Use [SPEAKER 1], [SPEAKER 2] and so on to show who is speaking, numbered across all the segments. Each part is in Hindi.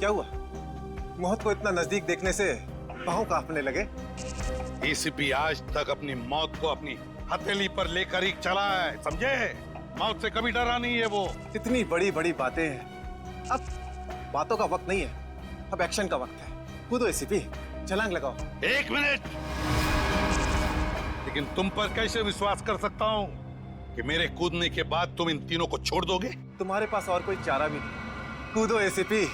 [SPEAKER 1] क्या हुआ? मौत को इतना नजदीक देखने से पांव कांपने लगे।
[SPEAKER 2] एसीपी आज तक अपनी मौत को अपनी हथेली पर लेकर ही चला है, समझे? मौत से कभी डरा नहीं है वो।
[SPEAKER 1] इतनी बड़ी बड़ी बातें हैं, अब बातों का वक्त नहीं है, अब एक्शन का वक्त है। कूदो एसीपी, छलांग लगाओ।
[SPEAKER 2] 1 मिनट, लेकिन तुम पर कैसे विश्वास कर सकता हूं कि मेरे कूदने के बाद तुम इन तीनों को छोड़ दोगे?
[SPEAKER 1] तुम्हारे पास और कोई चारा भी नहीं। कूदो एसीपी।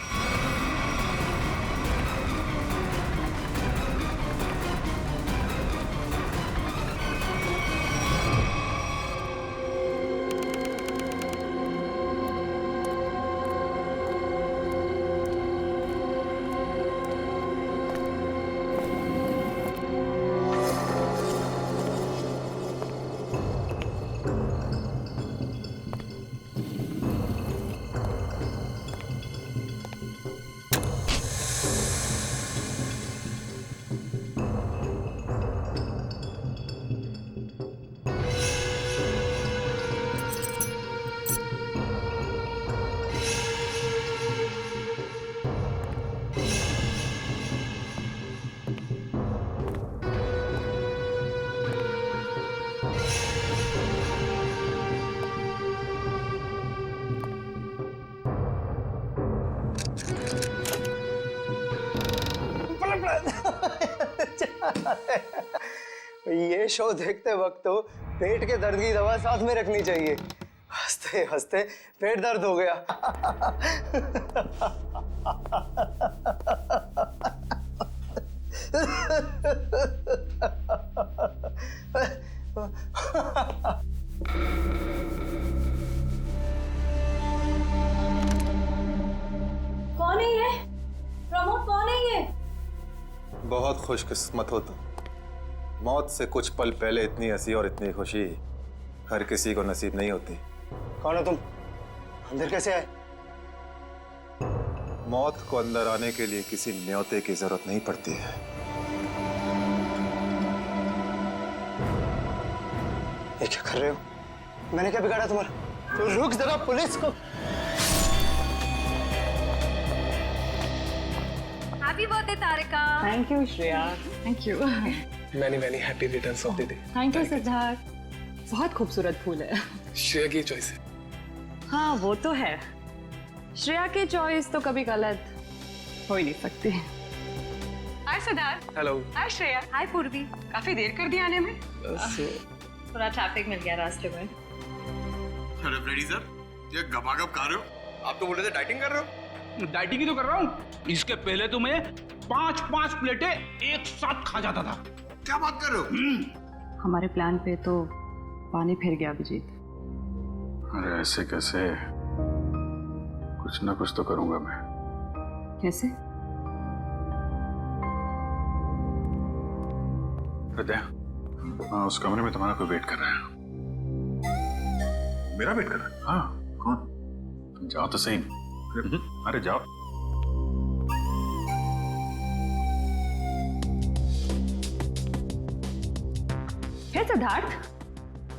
[SPEAKER 3] ये शो देखते वक्त तो पेट के दर्द की दवा साथ में रखनी चाहिए। हंसते हंसते पेट दर्द हो गया।
[SPEAKER 4] कौन है ये? प्रमोद कौन है ये?
[SPEAKER 1] बहुत खुशकिस्मत हो तुम। मौत से कुछ पल पहले इतनी हंसी और इतनी खुशी हर किसी को नसीब नहीं होती।
[SPEAKER 3] कौन हो तुम? अंदर कैसे आए?
[SPEAKER 1] मौत को अंदर आने के लिए किसी न्योते की जरूरत नहीं पड़ती है।
[SPEAKER 3] ये क्या कर रहे हो? मैंने क्या बिगाड़ा तुम्हारा? तो रुक जरा, पुलिस को।
[SPEAKER 4] Happy birthday Tarika.
[SPEAKER 5] Thank you Shreya. Thank you.
[SPEAKER 6] Many happy returns of the day.
[SPEAKER 5] Thank you Siddharth. बहुत खूबसूरत फूल है।
[SPEAKER 6] श्रेया की चॉइस है।
[SPEAKER 5] हाँ वो तो है, श्रेया की चॉइस तो कभी गलत हो ही नहीं सकती। हाय सिद्धार्थ।
[SPEAKER 6] हेलो।
[SPEAKER 5] हाय श्रेया। हाय पूर्वी। काफी देर कर दी आने में। थोड़ा ट्रैफिक मिल गया रास्ते में।
[SPEAKER 7] अरे फ्रेडी सर, ये गपागप खा रहे हो? आप तो बोल रहे थे डाइटिंग कर रहे हो।
[SPEAKER 8] डाइटिंग ही तो कर रहा हूँ। इसके पहले तो मैं 5-5 प्लेटें एक साथ खा जाता था।
[SPEAKER 7] क्या बात कर रहे हो?
[SPEAKER 5] हमारे प्लान पे तो पानी फिर गया अभिजीत।
[SPEAKER 9] अरे ऐसे कैसे? कुछ ना कुछ तो करूंगा मैं।
[SPEAKER 5] कैसे?
[SPEAKER 9] हृदय, हाँ, उस कमरे में तुम्हारा कोई वेट कर रहा है।
[SPEAKER 7] मेरा वेट कर रहा है?
[SPEAKER 9] हाँ। कौन? तुम जाओ तो सही। अरे जाओ।
[SPEAKER 5] हे सिद्धार्थ,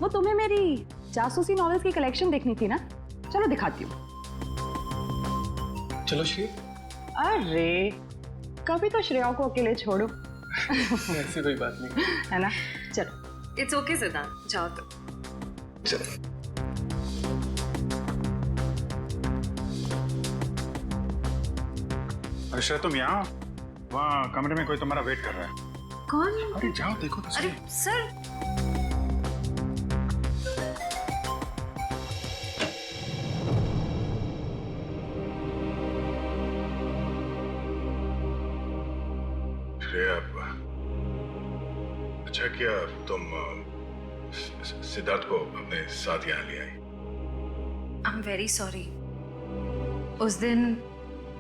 [SPEAKER 5] वो तुम्हें मेरी जासूसी नॉवेल्स की कलेक्शन देखनी थी ना? चलो दिखाती हूँ।
[SPEAKER 6] चलो श्रेया।
[SPEAKER 5] अरे कभी तो श्रेया को अकेले छोड़ो।
[SPEAKER 6] ऐसी कोई बात नहीं
[SPEAKER 5] है ना? चलो।
[SPEAKER 4] इट्स ओके सिद्धार्थ, जाओ तो।
[SPEAKER 6] चलो।
[SPEAKER 9] अरे श्रेया, तुम यहाँ? वहाँ कमरे में कोई तुम्हारा वेट कर रहा है।
[SPEAKER 4] कौन?
[SPEAKER 9] अरे जाओ देखो तो सही।
[SPEAKER 4] अरे सर,
[SPEAKER 9] श्रेया, अच्छा किया तुम सिद्धार्थ को अपने साथ यहाँ ले आई।
[SPEAKER 4] I am very sorry. उस दिन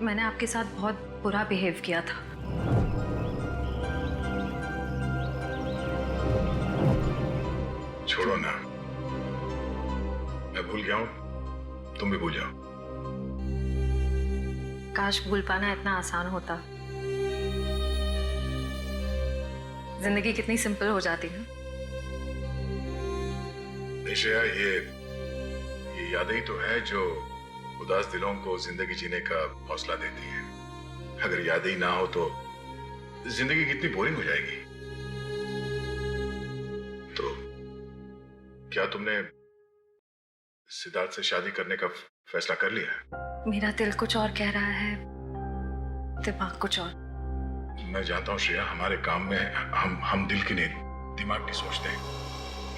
[SPEAKER 4] मैंने आपके साथ बहुत बुरा बिहेव किया था।
[SPEAKER 9] छोड़ो ना, मैं भूल गया हूँ, तुम भी भूल जाओ।
[SPEAKER 4] काश भूल पाना इतना आसान होता। जिंदगी कितनी सिंपल हो जाती है।
[SPEAKER 9] श्रेया, ये यादें ही तो है जो उदास दिलों को जिंदगी जीने का हौसला देती है। अगर यादें ही ना हो तो जिंदगी कितनी बोरिंग हो जाएगी। तो क्या तुमने सिद्धार्थ से शादी करने का फैसला कर लिया?
[SPEAKER 4] मेरा दिल कुछ और कह रहा है, दिमाग कुछ और।
[SPEAKER 9] मैं जानता हूँ श्रेया, हमारे काम में हम दिल की नहीं दिमाग की सोचते हैं,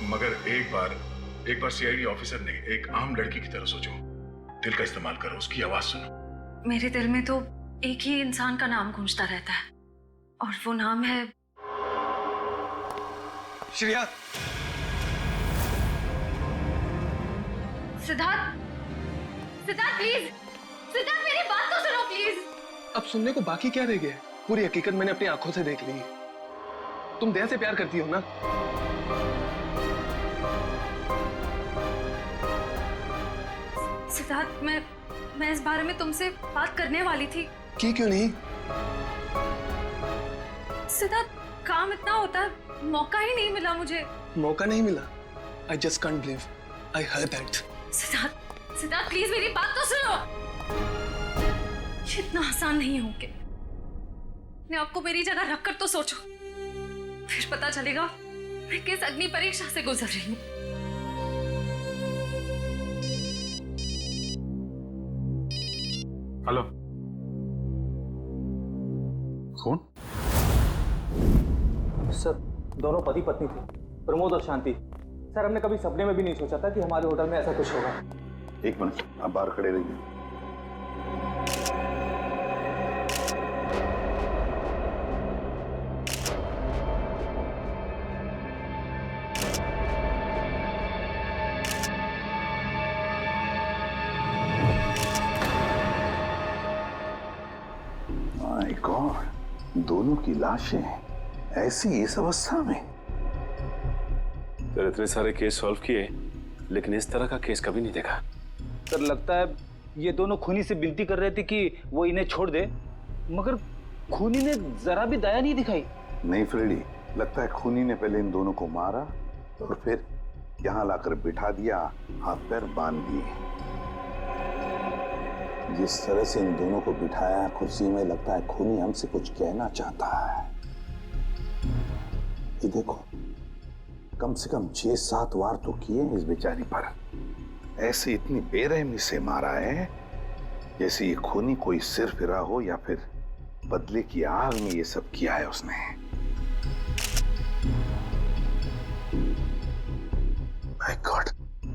[SPEAKER 9] मगर एक बार सीआईडी ऑफिसर ने एक आम लड़की की तरह सोचो, दिल का इस्तेमाल करो, उसकी आवाज सुनो।
[SPEAKER 4] मेरे दिल में तो एक ही इंसान का नाम गूंजता रहता है और वो नाम है
[SPEAKER 3] श्रेया।
[SPEAKER 4] सिद्धार्थ। सिद्धार्थ प्लीज, सिद्धार्थ मेरी बात तो सुनो प्लीज।
[SPEAKER 6] अब सुनने को बाकी क्या रह गया? पूरी हकीकत मैंने अपनी आंखों से देख ली। तुम दया से प्यार करती हो ना?
[SPEAKER 4] सिद्धार्थ, मैं इस बारे में तुमसे बात करने वाली थी।
[SPEAKER 6] की क्यों नहीं?
[SPEAKER 4] सिद्धार्थ, काम इतना होता है, मौका ही नहीं मिला मुझे।
[SPEAKER 6] मौका नहीं मिला? I just can't believe I heard that.
[SPEAKER 4] Siddharth, Siddharth please मेरी बात तो सुनो। ये इतना आसान नहीं हो के अपने आपको मेरी जगह रखकर तो सोचो, फिर पता चलेगा मैं किस अग्नि परीक्षा से गुजर रही हूँ।
[SPEAKER 9] हेलो, कौन?
[SPEAKER 3] सर, दोनों पति पत्नी थे, प्रमोद और शांति। सर, हमने कभी सपने में भी नहीं सोचा था कि हमारे होटल में ऐसा कुछ होगा।
[SPEAKER 9] एक मिनट, आप बाहर खड़े रहिए।
[SPEAKER 10] माय गॉड, दोनों की लाशें ऐसी इस अवस्था में।
[SPEAKER 11] सर, इतने सारे केस सॉल्व किए लेकिन इस तरह का केस कभी नहीं देखा।
[SPEAKER 3] सर, लगता है ये दोनों खूनी से विनती कर रहे थे कि वो इन्हें छोड़ दे, मगर खूनी ने जरा भी दया नहीं दिखाई।
[SPEAKER 10] नहीं फ्रेडी, लगता है खूनी ने पहले इन दोनों को मारा और फिर यहाँ लाकर बिठा दिया, हाथ पैर बांध दिए। जिस तरह से इन दोनों को बिठाया कुर्सी में, लगता है खूनी हमसे कुछ कहना चाहता है। ये देखो, कम से कम 6-7 वार तो किए इस बेचारी पर। ऐसे इतनी बेरहमी से मारा है जैसे ये खूनी कोई सिर फिरा हो या फिर बदले की आग में ये सब किया है उसने। My God.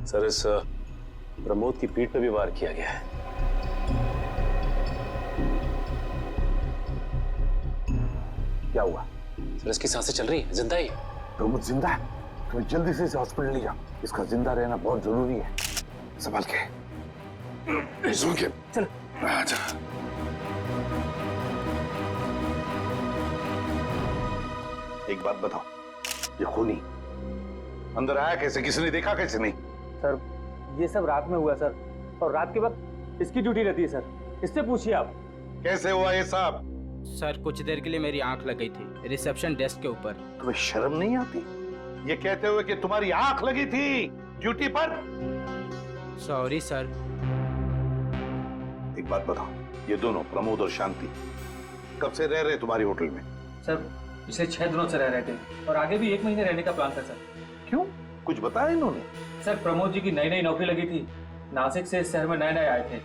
[SPEAKER 11] सर, इस प्रमोद की पीठ पे भी वार किया गया है।
[SPEAKER 10] क्या हुआ?
[SPEAKER 11] सर, इसकी सांसें चल रही है, जिंदा ही है।
[SPEAKER 10] प्रमोद जिंदा है? तुम्हें जल्दी से इसे हॉस्पिटल ले जाओ, इसका जिंदा रहना बहुत जरूरी है। संभाल के,
[SPEAKER 9] चल, आजा।
[SPEAKER 10] एक बात बताओ, ये खूनी अंदर आया कैसे? किसी ने देखा कैसे? नहीं
[SPEAKER 3] सर, ये सब रात में हुआ सर, और रात के वक्त इसकी ड्यूटी रहती है सर, इससे पूछिए आप।
[SPEAKER 10] कैसे हुआ ये सब?
[SPEAKER 12] सर, कुछ देर के लिए मेरी आंख लग गई थी रिसेप्शन डेस्क के ऊपर।
[SPEAKER 10] तुम्हें शर्म नहीं आती ये कहते हुए कि तुम्हारी आंख लगी थी ड्यूटी पर?
[SPEAKER 12] Sorry sir.
[SPEAKER 10] एक बात बताओ, ये दोनों प्रमोद और शांति कब से रह रहे तुम्हारी होटल में?
[SPEAKER 3] सर, पिछले 6 दिनों से रह रहे थे और आगे भी 1 महीने रहने का प्लान था सर।
[SPEAKER 10] क्यों, कुछ बताया इन्होंने?
[SPEAKER 3] सर, प्रमोद जी की नई नौकरी लगी थी, नासिक से इस शहर में नए आए थे,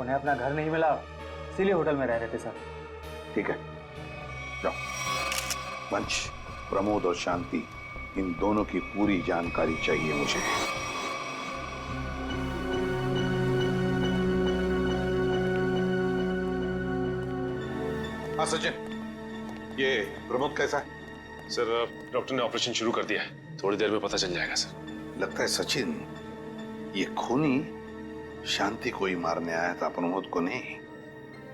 [SPEAKER 3] उन्हें अपना घर नहीं मिला, इसीलिए होटल में रह रहे थे सर।
[SPEAKER 10] ठीक है, जाओ। पंच, प्रमोद और शांति, इन दोनों की पूरी जानकारी चाहिए मुझे। हाँ सचिन, ये प्रमोद कैसा है?
[SPEAKER 11] सर, डॉक्टर ने ऑपरेशन शुरू कर दिया है, थोड़ी देर में पता चल जाएगा सर।
[SPEAKER 10] लगता है सचिन, ये खूनी शांति को ही मारने आया था, प्रमोद को नहीं।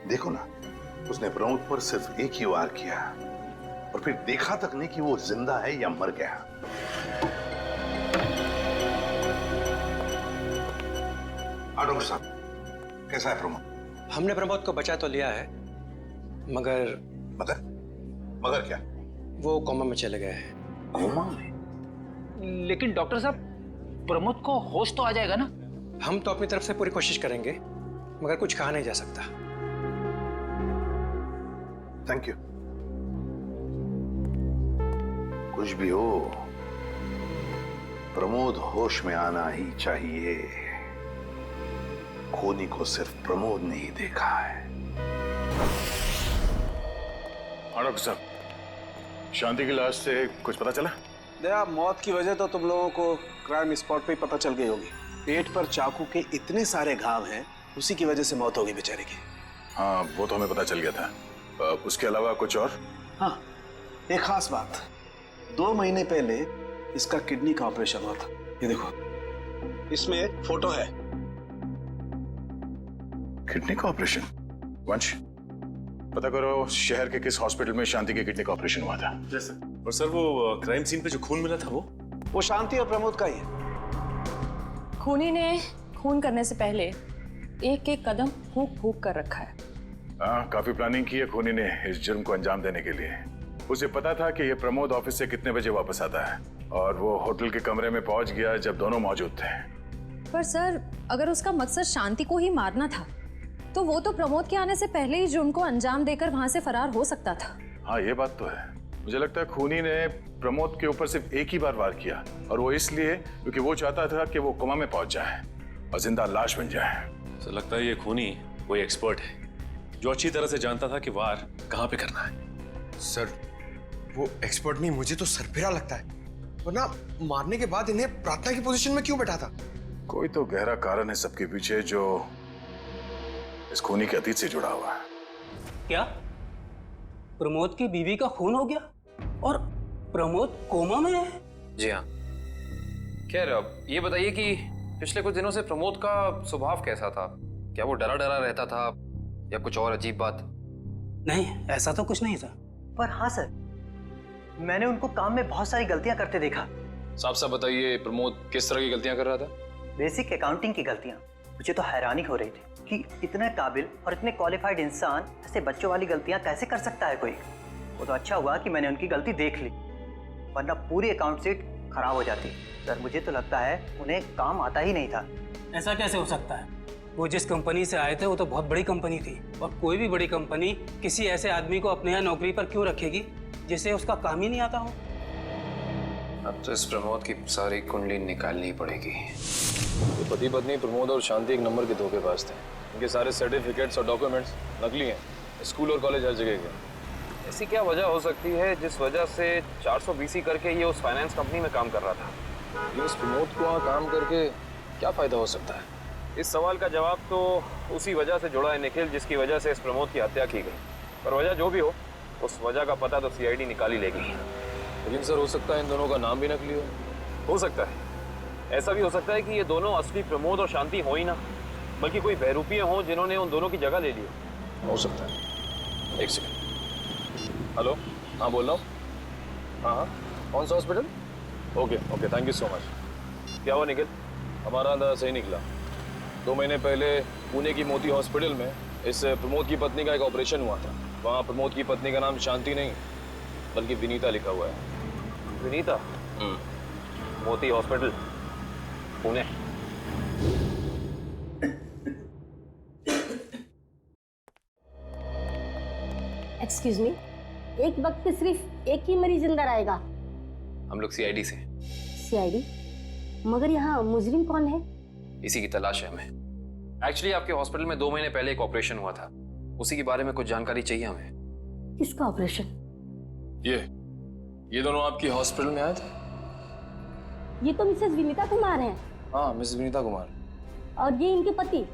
[SPEAKER 10] देखो ना, उसने प्रमोद पर सिर्फ एक ही वार किया और फिर देखा तक नहीं कि वो जिंदा है या मर गया। डॉक्टर साहब, कैसा है प्रमोद?
[SPEAKER 13] हमने प्रमोद को बचा तो लिया है, मगर
[SPEAKER 10] मगर क्या?
[SPEAKER 13] वो कोमा में चले गए हैं।
[SPEAKER 10] कोमा में?
[SPEAKER 3] लेकिन डॉक्टर साहब, प्रमोद को होश तो आ जाएगा ना?
[SPEAKER 13] हम तो अपनी तरफ से पूरी कोशिश करेंगे, मगर कुछ कहा नहीं जा सकता।
[SPEAKER 10] Thank you. कुछ भी हो, प्रमोद होश में आना ही चाहिए। खूनी को सिर्फ प्रमोद ने ही देखा है।
[SPEAKER 9] डॉक्टर साहब, शांति की लाश से कुछ पता चला?
[SPEAKER 14] दया, मौत की वजह तो तुम लोगों को क्राइम स्पॉट पे ही पता चल गई होगी। पेट पर चाकू के इतने सारे घाव हैं, उसी की वजह से मौत हो गई बेचारे की।
[SPEAKER 9] हाँ, वो तो हमें पता चल गया था। उसके अलावा कुछ और?
[SPEAKER 14] हाँ, एक खास बात। 2 महीने पहले इसका किडनी का ऑपरेशन हुआ था। ये देखो, इसमें एक फोटो है।
[SPEAKER 9] किडनी का ऑपरेशन? वंश, पता करो शहर के किस हॉस्पिटल में शांति के किडनी का ऑपरेशन हुआ था।
[SPEAKER 11] जैसे? और सर, वो क्राइम सीन पे जो खून मिला था वो
[SPEAKER 14] शांति और प्रमोद का ही है।
[SPEAKER 5] खूनी ने खून करने से पहले एक एक कदम फूंक फूंक कर रखा है।
[SPEAKER 9] हाँ, काफी प्लानिंग की है खूनी ने इस जुर्म को अंजाम देने के लिए। उसे पता था कि ये प्रमोद ऑफिस से कितने बजे वापस आता है, और वो होटल के कमरे में पहुंच गया जब दोनों मौजूद थे।
[SPEAKER 15] पर सर, अगर उसका मकसद शांति को ही मारना था, तो वो तो प्रमोद के आने से पहले ही जुर्म को अंजाम देकर वहां से फरार हो सकता था।
[SPEAKER 9] हाँ, ये बात तो है। मुझे लगता है खूनी ने प्रमोद के ऊपर सिर्फ एक ही बार वार किया, और वो इसलिए क्योंकि वो चाहता था कि वो कोमा में पहुंच जाए और जिंदा लाश बन जाए।
[SPEAKER 11] सर, लगता है ये खूनी कोई एक्सपर्ट है जो अच्छी तरह से जानता था कि वार कहाँ पे करना है।
[SPEAKER 7] सर, वो एक्सपर्ट नहीं, मुझे तो सरफिरा लगता है। वरना मारने के बाद इन्हें प्रार्थना की पोजीशन में क्यों बैठा था?
[SPEAKER 9] कोई तो गहरा कारण है सबके पीछे जो इस खूनी के अतीत से जुड़ा हुआ है।
[SPEAKER 8] क्या प्रमोद की बीवी का खून हो गया और प्रमोद कोमा में है?
[SPEAKER 16] जी हाँ। खैर, अब ये बताइए कि पिछले कुछ दिनों से प्रमोद का स्वभाव कैसा था? क्या वो डरा डरा रहता था या कुछ और अजीब बात?
[SPEAKER 8] नहीं, ऐसा तो कुछ नहीं था।
[SPEAKER 17] पर हाँ सर, मैंने उनको काम में बहुत सारी गलतियां करते देखा।
[SPEAKER 16] साफ साफ बताइए, प्रमोद किस तरह की गलतियां कर रहा था?
[SPEAKER 17] बेसिक अकाउंटिंग की गलतियां। मुझे तो हैरानी हो रही थी कि इतने काबिल और इतने क्वालिफाइड इंसान ऐसे बच्चों वाली गलतियां कैसे कर सकता है कोई। वो तो अच्छा हुआ कि मैंने उनकी गलती देख ली, वरना पूरी अकाउंट शीट खराब हो जाती। सर, मुझे तो लगता है उन्हें काम आता ही नहीं था।
[SPEAKER 8] ऐसा कैसे हो सकता है? वो जिस कंपनी से आए थे वो तो बहुत बड़ी कंपनी थी, और कोई भी बड़ी कंपनी किसी ऐसे आदमी को अपने यहाँ नौकरी पर क्यों रखेगी जिसे उसका काम ही नहीं आता हो?
[SPEAKER 16] अब तो इस प्रमोद की सारी कुंडली निकालनी पड़ेगी। ये पति पत्नी प्रमोद और शांति एक नंबर के धोखेबाज थे। इनके सारे सर्टिफिकेट्स और डॉक्यूमेंट्स नकली हैं। स्कूल और कॉलेज हर जगह के। ऐसी क्या वजह हो सकती है जिस वजह से 420 करके ये उस फाइनेंस कंपनी में काम कर रहा था? ये उस प्रमोद को वहाँ काम करके क्या फायदा हो सकता है? इस सवाल का जवाब तो उसी वजह से जुड़ा है निखिल, जिसकी वजह से इस प्रमोद की हत्या की गई। पर वजह जो भी हो, उस वजह का पता तो सीआईडी निकाल ही लेगी। लेकिन सर, हो सकता है इन दोनों का नाम भी नकली हो सकता है। ऐसा भी हो सकता है कि ये दोनों असली प्रमोद और शांति हो ही ना, बल्कि कोई बहरूपिये हों जिन्होंने उन दोनों की जगह ले ली हो सकता है। एक सेकंड। हेलो, हाँ बोल रहा हूँ। हाँ, कौन सा hospital? Okay, thank you so much. क्या हुआ निखिल? हमारा अंदाजा सही निकला। 2 महीने पहले पुणे की मोती हॉस्पिटल में इस प्रमोद की पत्नी का एक ऑपरेशन हुआ था। वहाँ प्रमोद की पत्नी का नाम शांति नहीं बल्कि विनीता लिखा हुआ है। विनीता? मोती हॉस्पिटल, पुणे।
[SPEAKER 18] एक्सक्यूज मी, एक वक्त पे सिर्फ एक ही मरीज अंदर आएगा?
[SPEAKER 16] हम लोग सीआईडी से।
[SPEAKER 18] सीआईडी? मगर यहाँ मुजरिम कौन है?
[SPEAKER 16] इसी की तलाश है हमें। एक्चुअली आपके हॉस्पिटल में 2 महीने पहले एक ऑपरेशन हुआ था, उसी के बारे में कुछ जानकारी चाहिए हमें।
[SPEAKER 18] किसका ऑपरेशन?
[SPEAKER 16] ये दोनों आपकी हॉस्पिटल में आए थे?
[SPEAKER 18] ये तो मिसेस विनीता कुमार हैं।
[SPEAKER 16] हाँ, मिसेस विनीता कुमार।
[SPEAKER 18] और ये इनके पति,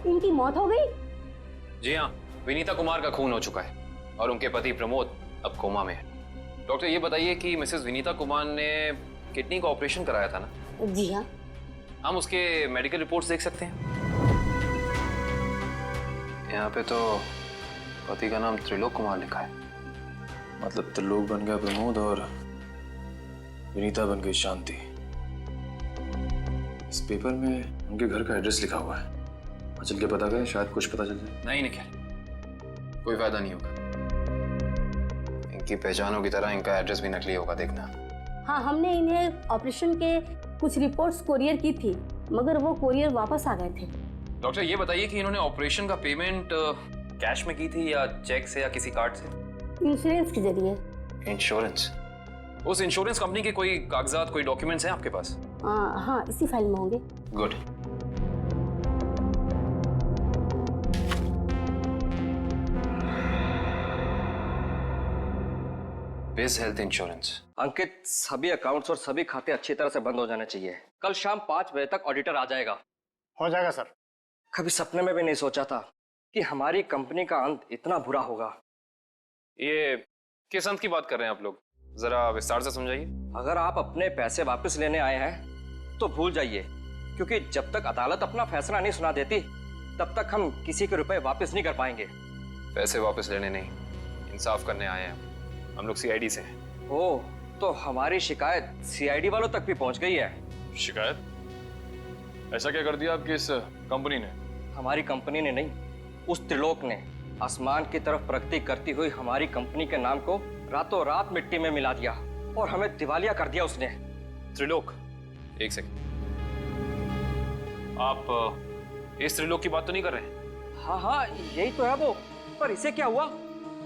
[SPEAKER 18] इनकी मौत हो गई?
[SPEAKER 16] जी हाँ, विनीता कुमार का खून हो चुका है और उनके पति प्रमोद अब कोमा में है। डॉक्टर, ये बताइए कि मिसेस विनीता कुमार ने किडनी का ऑपरेशन कराया था ना?
[SPEAKER 18] जी हाँ।
[SPEAKER 16] हम उसके मेडिकल रिपोर्ट्स देख सकते हैं? यहाँ पे तो पति का नाम त्रिलोक कुमार लिखा है। मतलब त्रिलोक बन गया प्रमोद और विनीता बन गई शांति। इस पेपर में उनके घर का एड्रेस लिखा हुआ है। चल के पता करें, शायद कुछ पता चल जाए। नहीं निखिल, कोई फायदा नहीं होगा। इनकी पहचानों की तरह इनका एड्रेस भी नकली होगा, देखना।
[SPEAKER 18] हाँ, हमने इन्हें ऑपरेशन के कुछ रिपोर्ट्स कोरियर की थी, मगर वो कोरियर वापस आ गए थे।
[SPEAKER 16] डॉक्टर, ये बताइए कि इन्होंने ऑपरेशन का पेमेंट कैश में की थी या चेक से या किसी कार्ड से?
[SPEAKER 18] इंश्योरेंस के जरिए।
[SPEAKER 16] इंश्योरेंस? उस इंश्योरेंस कंपनी के कोई कागजात, कोई डॉक्यूमेंट्स हैं आपके पास?
[SPEAKER 18] हाँ, इसी फाइल में होंगे।
[SPEAKER 16] गुड। बिज हेल्थ इंश्योरेंस।
[SPEAKER 19] अंकित, सभी अकाउंट्स और सभी खाते अच्छी तरह से बंद हो जाने चाहिए। कल शाम 5 बजे तक ऑडिटर आ जाएगा।
[SPEAKER 20] हो जाएगा सर।
[SPEAKER 19] कभी सपने में भी नहीं सोचा था कि हमारी कंपनी का अंत इतना बुरा होगा।
[SPEAKER 16] ये किस अंत की बात कर रहे हैं आप लोग? जरा विस्तार से समझाइए।
[SPEAKER 19] अगर आप अपने पैसे वापस लेने आए हैं तो भूल जाइए, क्योंकि जब तक अदालत अपना फैसला नहीं सुना देती तब तक हम किसी के रुपए वापस नहीं कर पाएंगे।
[SPEAKER 16] पैसे वापस लेने नहीं, इंसाफ करने आए हैं हम लोग। सीआईडी से हैं।
[SPEAKER 19] ओह, तो हमारी शिकायत सीआईडी वालों तक भी पहुंच गई है।
[SPEAKER 16] शिकायत? ऐसा क्या कर दिया आपकी इस कंपनी ने?
[SPEAKER 19] हमारी कंपनी ने नहीं, उस त्रिलोक ने आसमान की तरफ प्रगति करती हुई हमारी कंपनी के नाम को रातों रात मिट्टी में मिला दिया और हमें दिवालिया कर दिया उसने।
[SPEAKER 16] त्रिलोक? एक सेकंड, आप इस त्रिलोक की बात तो नहीं कर रहे?
[SPEAKER 19] हाँ हाँ, यही तो है वो। पर इसे क्या हुआ?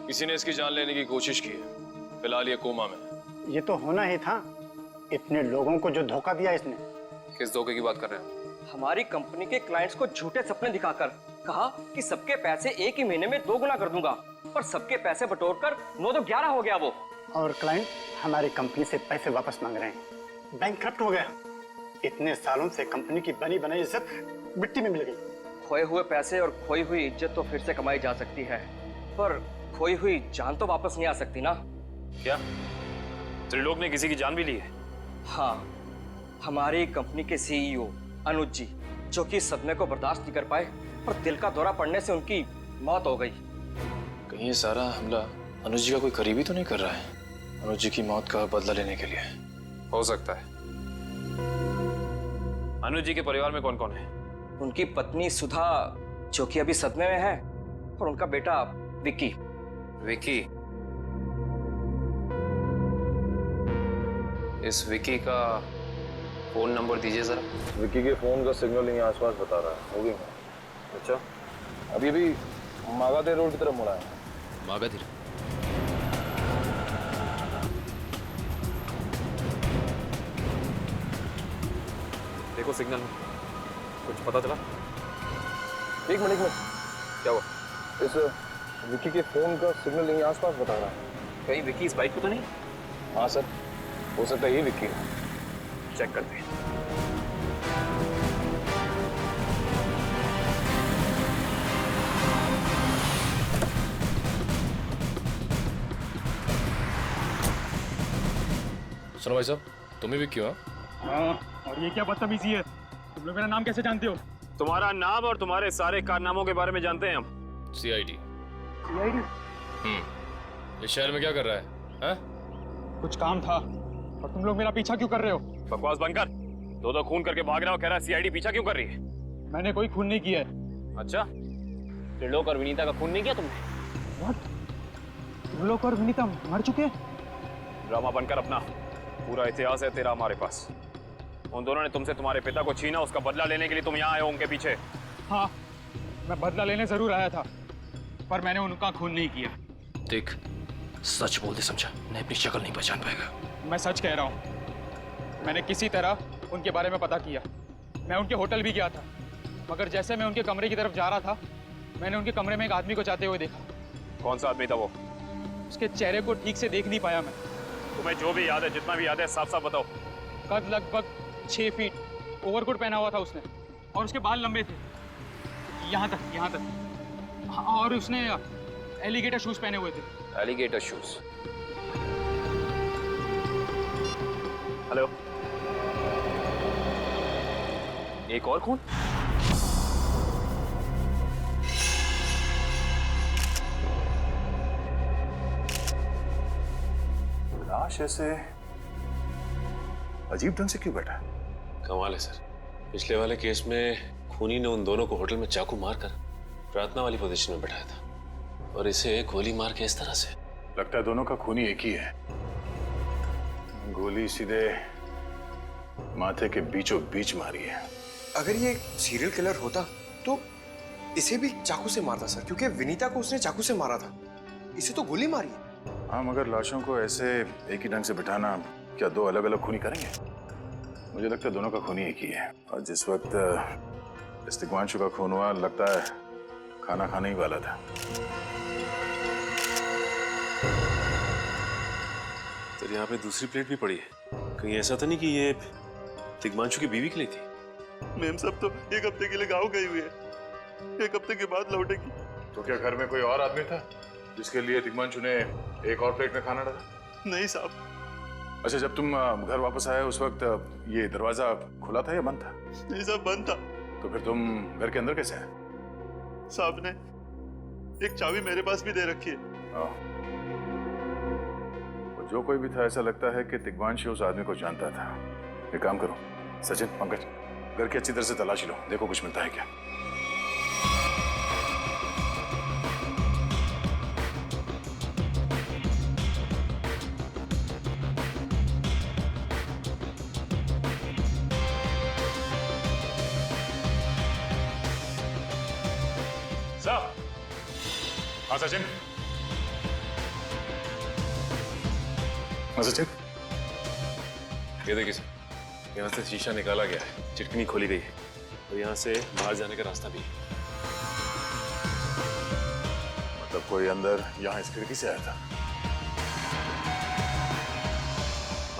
[SPEAKER 16] किसी ने इसकी जान लेने की कोशिश की है, फिलहाल ये कोमा में।
[SPEAKER 20] ये तो होना ही था, इतने लोगों को जो धोखा दिया इसने।
[SPEAKER 16] किस धोखे की बात कर रहे हैं?
[SPEAKER 19] हमारी कंपनी के क्लाइंट्स को झूठे सपने दिखाकर कहा कि सबके पैसे एक ही महीने में 2 गुना कर दूंगा, पर सबके पैसे बटोरकर 9 तो 11 हो गया वो।
[SPEAKER 20] और क्लाइंट हमारी कंपनी से पैसे वापस मांग रहे हैं। बैंकक्रप्ट हो गया। इतने सालों से कंपनी की बनी बनाई इज्जत मिट्टी में मिल गई।
[SPEAKER 19] खोए हुए पैसे और खोई हुई इज्जत तो फिर से कमाई जा सकती है, पर खोई हुई जान तो वापस नहीं आ सकती ना।
[SPEAKER 16] क्या त्रिलोक ने किसी की जान भी ली है?
[SPEAKER 19] हाँ, हमारी कंपनी के सीईओ अनुज जी, जो कि सदमे को बर्दाश्त नहीं कर पाए और दिल का दौरा पड़ने से उनकी मौत हो गई।
[SPEAKER 16] कहीं ये सारा हमला अनुज जी का कोई करीबी तो नहीं कर रहा है? अनुज जी की मौत का बदला लेने के लिए? हो सकता है। अनुज जी के परिवार में कौन कौन है?
[SPEAKER 19] उनकी पत्नी सुधा, जो कि अभी सदमे में है, और उनका बेटा विक्की।
[SPEAKER 16] विक्की? इस विक्की का फोन नंबर दीजिए जरा।
[SPEAKER 21] विक्की के फोन का सिग्नल यहीं आसपास बता रहा है। होगी मैं। अच्छा, अभी भी मागाधे रोड की तरफ मुड़ा है।
[SPEAKER 16] मागाधे? देखो सिग्नल कुछ पता चला?
[SPEAKER 21] एक मिनट
[SPEAKER 16] क्या हुआ?
[SPEAKER 21] इस विक्की के फोन का सिग्नल यहीं आसपास बता रहा है।
[SPEAKER 16] कहीं विक्की इस बाइक पे तो नहीं?
[SPEAKER 21] हाँ सर, हो सकता है ये विक्की है।
[SPEAKER 16] चेक करते हैं।
[SPEAKER 21] सुनो भाई साहब, तुम ही विक्की हो?
[SPEAKER 22] हाँ, और ये क्या बदतमीजी है? तुम लोग मेरा नाम कैसे जानते हो?
[SPEAKER 16] तुम्हारा नाम और तुम्हारे सारे कारनामों के बारे में जानते हैं हम।
[SPEAKER 21] सीआईडी।
[SPEAKER 22] सीआईडी?
[SPEAKER 21] इस शहर में क्या कर रहा है?
[SPEAKER 22] कुछ काम था, और तुम लोग मेरा पीछा क्यों कर रहे हो?
[SPEAKER 16] बकवास बंद कर। दो खून करके भाग रहा हो, कह रहा है सीआईडी पीछा क्यों कर रही है?
[SPEAKER 22] मैंने कोई खून नहीं किया है।
[SPEAKER 16] अच्छा, त्रिलोक और विनीता का खून नहीं किया तुमने?
[SPEAKER 22] What? त्रिलोक और विनीता मर चुके हैं?
[SPEAKER 16] ड्रामा बनकर अपना, पूरा इतिहास है तेरा हमारे पास। उन दोनों ने तुमसे तुम्हारे पिता को छीना, उसका बदला लेने के लिए तुम यहाँ आए हो उनके पीछे।
[SPEAKER 22] हाँ, मैं बदला लेने जरूर आया था, पर मैंने उनका खून नहीं किया।
[SPEAKER 16] देख, सच बोल दे समझा, नहीं अपनी शक्ल नहीं पहचान पाएगा।
[SPEAKER 22] मैं सच कह रहा हूँ। मैंने किसी तरह उनके बारे में पता किया। मैं उनके होटल भी गया था, मगर जैसे मैं उनके कमरे की तरफ जा रहा था, मैंने उनके कमरे में एक आदमी को जाते हुए देखा।
[SPEAKER 16] कौन सा आदमी था वो?
[SPEAKER 22] उसके चेहरे को ठीक से देख नहीं पाया मैं।
[SPEAKER 16] तुम्हें जो भी याद है, जितना भी याद है, साफ साफ बताओ।
[SPEAKER 22] कद लगभग 6 फीट, ओवरकोट पहना हुआ था उसने, और उसके बाल लंबे थे, यहाँ तक। हाँ, और उसने एलिगेटर शूज पहने हुए थे।
[SPEAKER 16] Alligator shoes? हेलो, एक और खून?
[SPEAKER 9] लाश ऐसे अजीब ढंग से क्यों बैठा है?
[SPEAKER 11] कमाल है सर, पिछले वाले केस में खूनी ने उन दोनों को होटल में चाकू मारकर प्रार्थना वाली पोजीशन में बैठाया था, और इसे गोली मार के इस तरह से।
[SPEAKER 9] लगता है दोनों का खूनी एक ही है। गोली सीधे माथे के बीचों बीच मारी है।
[SPEAKER 7] अगर ये सीरियल किलर होता तो इसे भी चाकू से मारता सर, क्योंकि विनीता को उसने चाकू से मारा था। इसे तो गोली मारी है।
[SPEAKER 9] हाँ, मगर लाशों को ऐसे एक ही ढंग से बिठाना क्या दो अलग अलग खूनी करेंगे? मुझे लगता है दोनों का खूनी एक ही है। और जिस वक्त इस तिग्मांशु का खून हुआ, लगता है खाना खाने ही वाला था।
[SPEAKER 11] तो यहाँ पे दूसरी प्लेट भी पड़ी है। कहीं ऐसा तो नहीं कि ये तिग्मांशु की बीवी के लिए थी?
[SPEAKER 9] मैम सब तो एक हफ्ते के लिए गाँव गई हुई है, एक हफ्ते के बाद लौटेगी। तो क्या घर में कोई और आदमी था जिसके लिए तिग्मांशु ने एक और प्लेट में खाना डाला?
[SPEAKER 1] नहीं साहब।
[SPEAKER 9] अच्छा, जब तुम घर वापस आए उस वक्त ये दरवाजा खुला था या बंद था?
[SPEAKER 1] नहीं साहब, बंद था।
[SPEAKER 9] तो फिर तुम घर के अंदर कैसे आए?
[SPEAKER 1] साहब ने एक चाबी मेरे पास भी दे रखी है।
[SPEAKER 9] वो जो कोई भी था, ऐसा लगता है कि तिग्मांशु उस आदमी को जानता था। एक काम करो सचिन, पंकज, घर की अच्छी तरह से तलाशी लो, देखो कुछ मिलता है क्या। साहब। हाँ सचिन। हाँ सचिन।
[SPEAKER 11] ये देखिए सर, यहाँ से शीशा निकाला गया है, चिटकनी खोली गई है और यहाँ से बाहर जाने का रास्ता भी है।
[SPEAKER 9] मतलब कोई अंदर यहाँ इस खिड़की से आया था?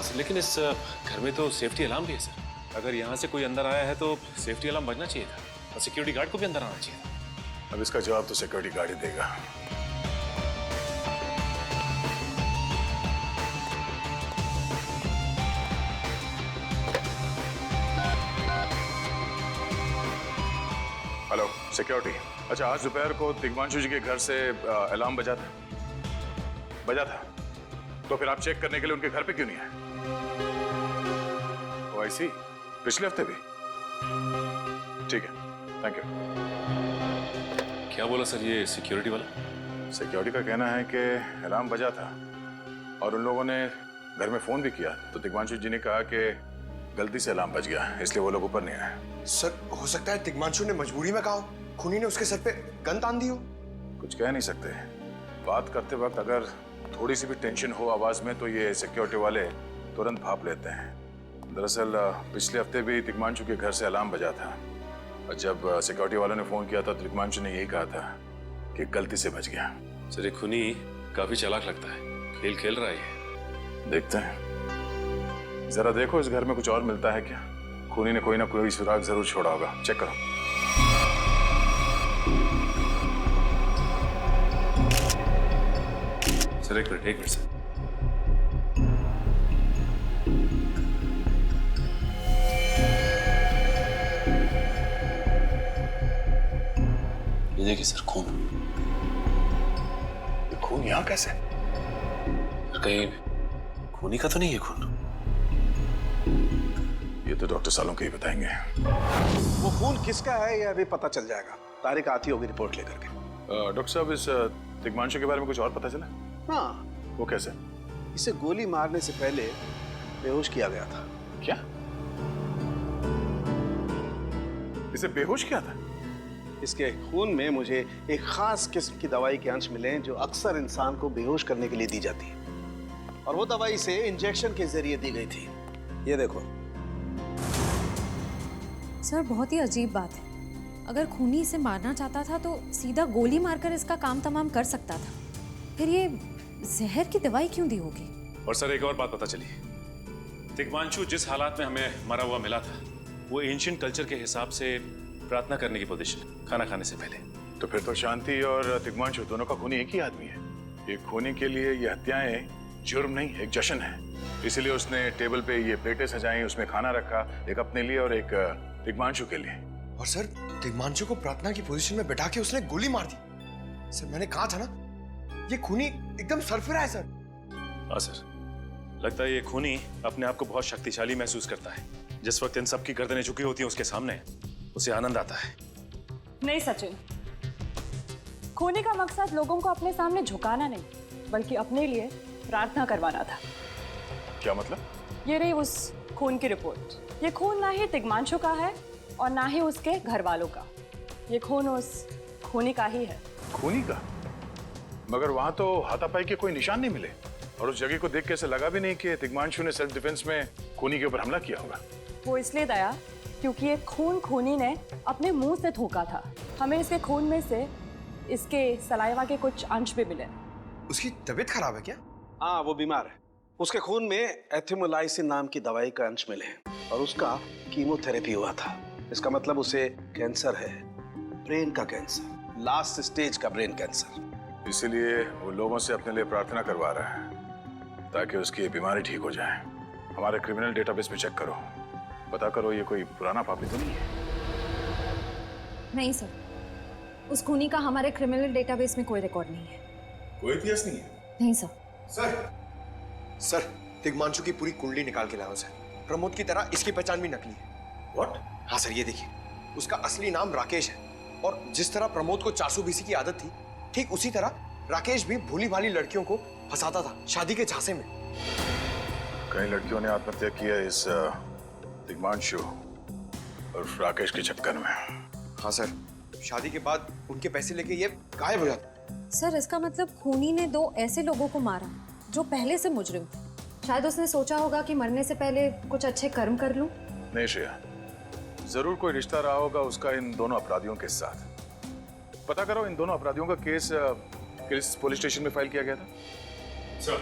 [SPEAKER 11] सर, लेकिन इस घर में तो सेफ्टी अलार्म भी है सर। अगर यहाँ से कोई अंदर आया है तो सेफ्टी अलार्म बजना चाहिए था और सिक्योरिटी गार्ड को भी अंदर आना चाहिए था।
[SPEAKER 9] अब इसका जवाब तो सिक्योरिटी गार्ड ही देगा। Hello security. अच्छा, आज दोपहर को तिग्मांशु जी के घर से अलार्म बजा था, तो फिर आप चेक करने के लिए उनके घर पे क्यों नहीं आए? ओ आई सी, पिछले हफ्ते भी। ठीक है, थैंक यू।
[SPEAKER 11] क्या बोला सर ये सिक्योरिटी वाला?
[SPEAKER 9] सिक्योरिटी का कहना है कि अलार्म बजा था और उन लोगों ने घर में फोन भी किया, तो तिग्मांशु जी ने कहा कि गलती से अलार्म बज गया, इसलिए वो लोग ऊपर नहीं आए।
[SPEAKER 7] सर, हो सकता है तिग्मांशु ने मजबूरी में कहा, खूनी ने उसके सर पे गन तान दी हो।
[SPEAKER 9] कुछ कह नहीं सकते। बात करते वक्त अगर थोड़ी सी भी टेंशन हो आवाज में तो ये सिक्योरिटी वाले तुरंत भाप लेते हैं। दरअसल पिछले हफ्ते भी तिग्मांशु के घर से अलार्म बजा था और जब सिक्योरिटी वालों ने फोन किया था तो तिग्मांशु ने यही कहा था कि गलती से बच गया।
[SPEAKER 11] सर, ये खूनी काफी चालाक लगता है, खेल खेल रहा है।
[SPEAKER 9] देखते हैं, जरा देखो इस घर में कुछ और मिलता है क्या। खूनी ने कोई ना कोई सुराग जरूर छोड़ा होगा, चेक करो।
[SPEAKER 11] सर एक मिनट सर। ये देखिए सर, खून।
[SPEAKER 9] ये खून यहाँ कैसे?
[SPEAKER 11] कहीं खूनी का तो नहीं है खून?
[SPEAKER 9] ये तो डॉक्टर सालों के ही बताएंगे।
[SPEAKER 14] वो खून किसका है ये अभी पता चल जाएगा। तारिक आती होगी रिपोर्ट लेकर के।
[SPEAKER 9] डॉक्टर साहब, इस तिग्मांशु के बारे में कुछ और पता चला?
[SPEAKER 14] हाँ।
[SPEAKER 9] वो कैसे?
[SPEAKER 14] इसे गोली मारने से पहले बेहोश किया गया था।
[SPEAKER 9] क्या? इसे बेहोश किया था?
[SPEAKER 14] इसके खून में मुझे एक खास किस्म की दवाई के अंश मिले जो अक्सर इंसान को बेहोश करने के लिए दी जाती है, और वो दवाई इसे इंजेक्शन के जरिए दी गई थी। ये देखो।
[SPEAKER 15] सर, बहुत ही अजीब बात है। अगर खूनी इसे मारना चाहता था तो सीधा गोली मारकर इसका काम तमाम कर सकता था, फिर ये जहर की दवाई क्यों दी होगी?
[SPEAKER 11] और सर एक और बात पता चली, तिग्मांशु जिस हालात में हमें मरा हुआ मिला था वो एंशिएंट कल्चर के हिसाब से प्रार्थना करने की पोजीशन, खाना खाने से पहले।
[SPEAKER 9] तो फिर तो शांति और तिग्मांशु दोनों का खूनी एक ही आदमी है। एक खूनी के लिए ये हत्याएं जुर्म नहीं, एक जश्न है। इसीलिए उसने टेबल पे ये प्लेटें सजाई, उसमें खाना रखा, एक अपने लिए और एक तिग्मांशु के लिए।
[SPEAKER 7] और सर, तिग्मांशु को प्रार्थना की पोजीशन में बैठा के उसने गोली मार दी। सर, मैंने कहा था ना, ये खूनी एकदम सरफिरा है सर।
[SPEAKER 11] हाँ सर, लगता है ये खूनी अपने आप को बहुत शक्तिशाली महसूस करता है। जिस वक्त इन सब की गर्दनें झुकी होती हैं उसके सामने, उसे आनंद आता है।
[SPEAKER 5] नहीं सचिन, खूनी का मकसद लोगों को अपने सामने झुकाना नहीं, बल्कि अपने लिए प्रार्थना करवाना था।
[SPEAKER 9] क्या मतलब?
[SPEAKER 5] ये रही उस खून की रिपोर्ट। ये खून ना ही तिग्मांशु का है और ना ही उसके घर वालों का। ये खून उस खूनी का ही है।
[SPEAKER 9] खूनी का? मगर वहां तो हाथापाई के कोई निशान नहीं मिले और उस जगह को देख के ऐसा लगा भी नहीं कि तिग्मांशु ने सेल्फ डिफेंस में खूनी के ऊपर हमला किया होगा।
[SPEAKER 5] वो इसलिए दया क्योंकि ये खून खूनी ने अपने मुंह से थूका था। हमें इसके खून में से इसके सलाइवा के कुछ अंश भी मिले।
[SPEAKER 7] उसकी तबीयत खराब है क्या?
[SPEAKER 14] हाँ, वो बीमार है। उसके खून में एथिमोलाइसिन नाम की दवाई का अंश मिले हैं और उसका कीमोथेरेपी हुआ था। इसका मतलब उसे कैंसर है, ब्रेन का कैंसर, लास्ट स्टेज का ब्रेन कैंसर।
[SPEAKER 9] इसीलिए वो लोगों से अपने लिए प्रार्थना करवा रहा है ताकि उसकी ये बीमारी ठीक हो जाए। हमारे क्रिमिनल डेटाबेस में चेक करो, पता करो ये कोई पुराना पापी तो नहीं है।
[SPEAKER 15] नहीं सर, उस खूनी का हमारे क्रिमिनल डेटाबेस में कोई रिकॉर्ड नहीं है।
[SPEAKER 9] कोई इतिहास नहीं है?
[SPEAKER 15] नहीं सर।
[SPEAKER 7] सर, तिग्मांशु की पूरी कुंडली निकाल के लाओ सर। प्रमोद की तरह इसकी पहचान भी नकली है।
[SPEAKER 9] What?
[SPEAKER 7] हाँ सर, ये देखिए, उसका असली नाम राकेश है और जिस तरह प्रमोद को चासू बीसी की आदत थी, ठीक उसी तरह राकेश भी भूली भाली लड़कियों को फंसाता था शादी के झांसे में।
[SPEAKER 9] कई लड़कियों ने आत्महत्या की है इस तिग्मांशु और राकेश के चक्कर में।
[SPEAKER 7] हाँ सर, शादी के बाद उनके पैसे लेके ये गायब हो जाता।
[SPEAKER 15] सर, इसका मतलब खूनी ने 2 ऐसे लोगों को मारा जो पहले से मुजरिम थे। शायद उसने सोचा होगा कि मरने से पहले कुछ अच्छे कर्म कर लूं।
[SPEAKER 9] नहीं श्रेया, जरूर कोई रिश्ता रहा होगा उसका इन दोनों अपराधियों के साथ। पता करो इन दोनों अपराधियों का केस किस पुलिस स्टेशन में फाइल किया गया था?
[SPEAKER 11] सर,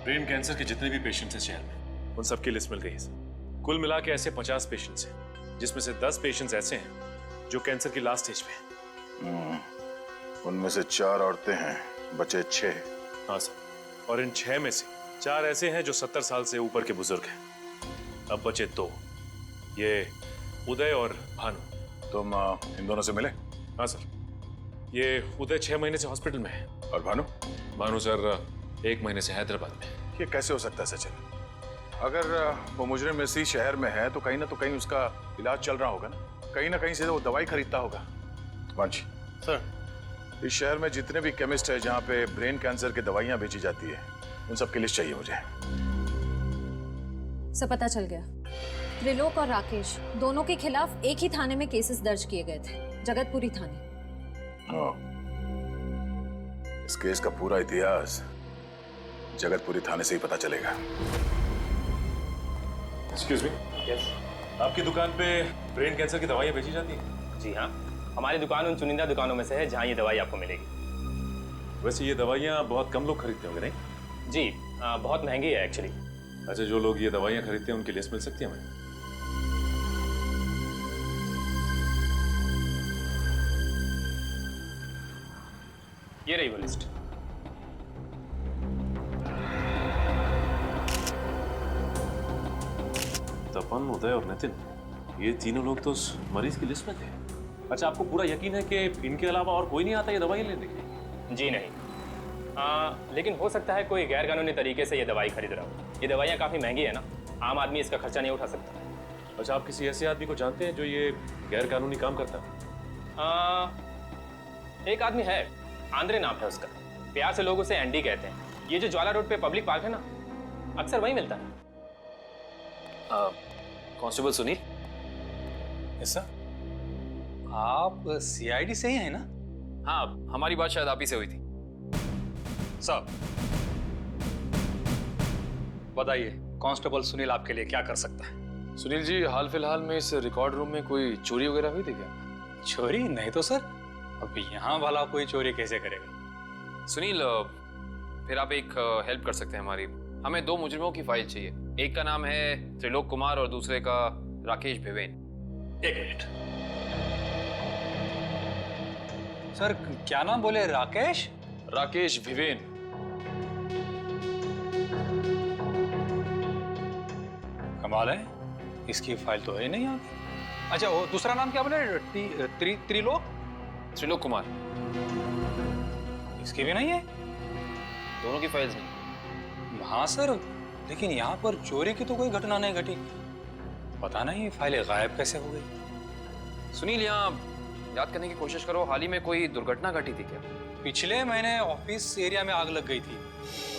[SPEAKER 11] ब्रेन कैंसर के जितने भी पेशेंट्स हैं शहर में, उन सबकी लिस्ट मिल गई है सर। कुल मिला के ऐसे 50 पेशेंट्स हैं, जिसमें से 10 पेशेंट्स ऐसे हैं जो कैंसर की लास्ट स्टेज पे हैं।
[SPEAKER 9] उनमें से 4 औरतें हैं, बचे 6।
[SPEAKER 11] हाँ सर, और इन 6 में से 4 ऐसे हैं जो 70 साल से ऊपर के बुजुर्ग हैं। अब बचे 2, ये उदय और भानु।
[SPEAKER 9] तुम इन दोनों से मिले?
[SPEAKER 11] हाँ सर, ये उदय 6 महीने से हॉस्पिटल में है।
[SPEAKER 9] और भानु?
[SPEAKER 11] भानु सर 1 महीने से हैदराबाद में।
[SPEAKER 9] ये कैसे हो सकता है सचिन? अगर वो मुजरिम इसी शहर में है तो कहीं उसका इलाज चल रहा होगा ना कहीं से वो दवाई खरीदता होगा। वांची
[SPEAKER 14] सर,
[SPEAKER 9] इस शहर में जितने भी केमिस्ट है जहाँ पे ब्रेन कैंसर की दवाइयाँ बेची जाती है, उन सब की लिस्ट चाहिए मुझे।
[SPEAKER 15] सब पता चल गया। त्रिलोक और राकेश दोनों के खिलाफ एक ही थाने में केसेस दर्ज किए गए थे, जगतपुरी थाने।
[SPEAKER 9] इस केस का पूरा इतिहास जगतपुरी थाने से ही पता चलेगा।
[SPEAKER 11] एक्सक्यूज मी,
[SPEAKER 19] यस,
[SPEAKER 11] आपकी दुकान पे ब्रेन कैंसर की दवाइयाँ बेची जाती हैं?
[SPEAKER 19] जी हाँ, हमारी दुकान उन चुनिंदा दुकानों में से है जहाँ ये दवाई आपको मिलेगी।
[SPEAKER 11] वैसे ये दवाइयाँ बहुत कम लोग खरीदते होंगे नहीं?
[SPEAKER 19] जी, बहुत महंगी है एक्चुअली।
[SPEAKER 11] अच्छा, जो लोग ये दवाइयाँ खरीदते हैं उनकी लिस्ट मिल सकती है हमें?
[SPEAKER 19] ये रही वो लिस्ट।
[SPEAKER 11] तपन, उदय और नितिन, ये तीनों लोग तो उस मरीज की लिस्ट में थे। अच्छा, आपको पूरा यकीन है कि इनके अलावा और कोई नहीं आता ये दवाई लेने के लिए?
[SPEAKER 19] जी नहीं, लेकिन हो सकता है कोई गैर कानूनी तरीके से ये दवाई खरीद रहा हो। ये दवाइयाँ काफ़ी महंगी है ना, आम आदमी इसका खर्चा नहीं उठा सकता।
[SPEAKER 11] अच्छा, आप किसी ऐसे आदमी को जानते हैं जो ये गैर कानूनी काम करता है?
[SPEAKER 19] एक आदमी है, आंद्रे नाम है उसका। प्यार से लोग उसे एंडी कहते हैं। ये जो ज्वाला रोड पे पब्लिक पार्क है ना, अक्सर वहीं मिलता है।
[SPEAKER 11] कांस्टेबल सुनील?
[SPEAKER 13] Yes sir. आप सीआईडी से ही हैं ना?
[SPEAKER 16] हाँ, हमारी बात शायद आप ही से हुई थी।
[SPEAKER 2] साहब बताइए, कांस्टेबल सुनील आपके लिए क्या कर सकता है?
[SPEAKER 16] सुनील जी, हाल फिलहाल में इस रिकॉर्ड रूम में कोई चोरी वगैरह हुई थी क्या?
[SPEAKER 2] चोरी नहीं तो सर, अब यहाँ भला कोई चोरी कैसे करेगा?
[SPEAKER 16] सुनील, फिर आप एक हेल्प कर सकते हैं हमारी। हमें 2 मुजरिमों की फाइल चाहिए। एक का नाम है त्रिलोक कुमार और दूसरे का राकेश भिवेन।
[SPEAKER 2] 1 मिनट सर, क्या नाम बोले? राकेश?
[SPEAKER 16] राकेश भिवेन।
[SPEAKER 2] कमाल है, इसकी फाइल तो है नहीं यहाँ पे। अच्छा, वो दूसरा नाम क्या बोले?
[SPEAKER 16] त्रिलोक कुमार।
[SPEAKER 2] इसकी भी नहीं है?
[SPEAKER 16] दोनों की फाइल्स नहीं।
[SPEAKER 2] हाँ सर, लेकिन यहाँ पर चोरी की तो कोई घटना नहीं घटी। पता नहीं फाइलें गायब कैसे हो गई।
[SPEAKER 16] सुनील, यहाँ याद करने की कोशिश करो, हाल ही में कोई दुर्घटना घटी थी क्या?
[SPEAKER 2] पिछले महीने ऑफिस एरिया में आग लग गई थी,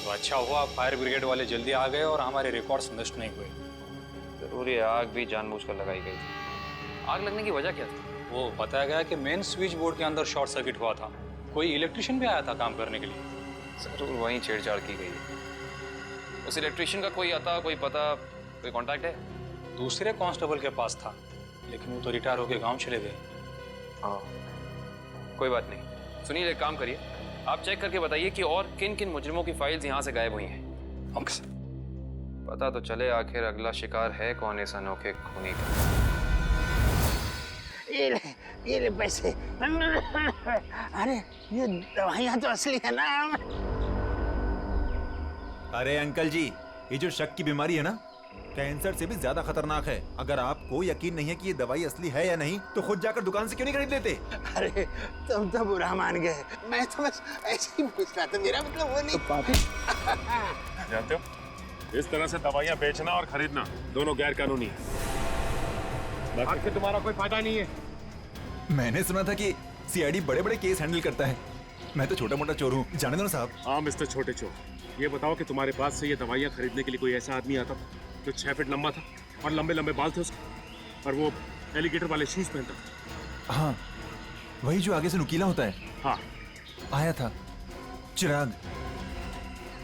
[SPEAKER 2] तो अच्छा हुआ फायर ब्रिगेड वाले जल्दी आ गए और हमारे रिकॉर्ड्स नष्ट नहीं हुए।
[SPEAKER 16] जरूर ये आग भी जानबूझकर लगाई गई थी। आग लगने की वजह क्या थी?
[SPEAKER 2] वो बताया गया कि मेन स्विच बोर्ड के अंदर शॉर्ट सर्किट हुआ था कोई इलेक्ट्रिशियन भी आया था काम करने के लिए?
[SPEAKER 16] जरूर वहीं छेड़छाड़ की गई है। उस इलेक्ट्रिशियन का कोई आता, कोई पता, कोई कांटेक्ट है?
[SPEAKER 2] दूसरे कांस्टेबल के पास था, लेकिन वो तो रिटायर होके गांव चले गए।
[SPEAKER 16] हाँ, कोई बात नहीं। सुनिए, एक काम करिए, आप चेक करके बताइए कि और किन किन मुजरिमों की फाइल्स यहाँ से गायब हुई हैं।
[SPEAKER 2] Okay sir.
[SPEAKER 16] पता तो चले आखिर अगला शिकार है कौन इस अनोखे खूनी का।
[SPEAKER 20] ये ले पैसे। अरे ये दवाइयाँ तो असली है ना।
[SPEAKER 4] अरे अंकल जी, ये जो शक की बीमारी है ना, कैंसर से भी ज्यादा खतरनाक है। अगर आपको यकीन नहीं है कि ये दवाई असली है या नहीं, तो खुद जाकर दुकान से क्यों नहीं खरीद लेते?
[SPEAKER 20] अरे तुम तो बुरा मान गए, मैं तो बस ऐसे ही पूछ रहा था, मेरा मतलब वो नहीं।
[SPEAKER 11] जानते हो, इस तरह से दवाइयाँ बेचना और खरीदना दोनों गैर कानूनी है। बाकी तुम्हारा कोई फायदा नहीं है।
[SPEAKER 4] मैंने सुना था कि सीआईडी बड़े बड़े केस हैंडल करता है। मैं तो छोटा मोटा चोर हूँ, जाने दो ना साहब।
[SPEAKER 11] हाँ मिस्टर छोटे चोर, ये बताओ कि तुम्हारे पास से ये दवाइयाँ खरीदने के लिए कोई ऐसा आदमी आता था जो 6 फीट लंबा था और लंबे लंबे बाल थे उसके, और वो एलिगेटर वाले शूज पहनता था?
[SPEAKER 4] हाँ, वही जो आगे से नुकीला होता है।
[SPEAKER 11] हाँ,
[SPEAKER 4] आया था चिराग।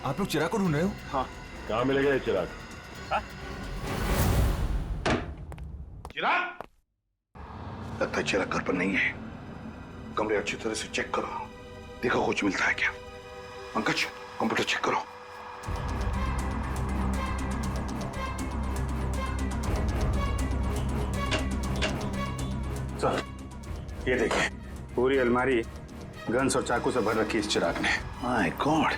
[SPEAKER 4] आप लोग चिराग को ढूंढ रहे हो?
[SPEAKER 11] हाँ। कहाँ मिलेगा ये चिराग?
[SPEAKER 10] चिराग? लगता है चिराग घर पर नहीं है। कमरे अच्छी तरह से चेक करो, देखो कुछ मिलता है क्या। पंकज, कंप्यूटर चेक करो।
[SPEAKER 20] सर, ये देखिए, पूरी अलमारी गन्स और चाकू से भर रखी इस चिराग ने।
[SPEAKER 10] My God.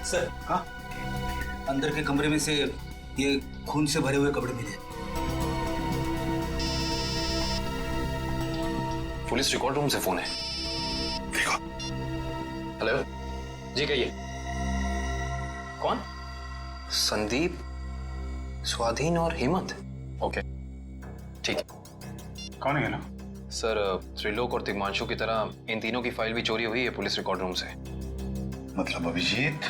[SPEAKER 3] सर, हाँ, अंदर के कमरे में से ये खून से भरे हुए कपड़े मिले।
[SPEAKER 16] पुलिस रिकॉर्ड रूम से फोन है।
[SPEAKER 10] देखो।
[SPEAKER 16] हेलो जी, कहिए।
[SPEAKER 3] कौन?
[SPEAKER 16] संदीप, स्वाधीन और हेमंत। ओके, ठीक है।
[SPEAKER 3] कौन है ना?
[SPEAKER 16] सर, त्रिलोक और तिग्मांशु की तरह इन तीनों की फाइल भी चोरी हुई है पुलिस रिकॉर्ड रूम से।
[SPEAKER 10] मतलब अभिजीत,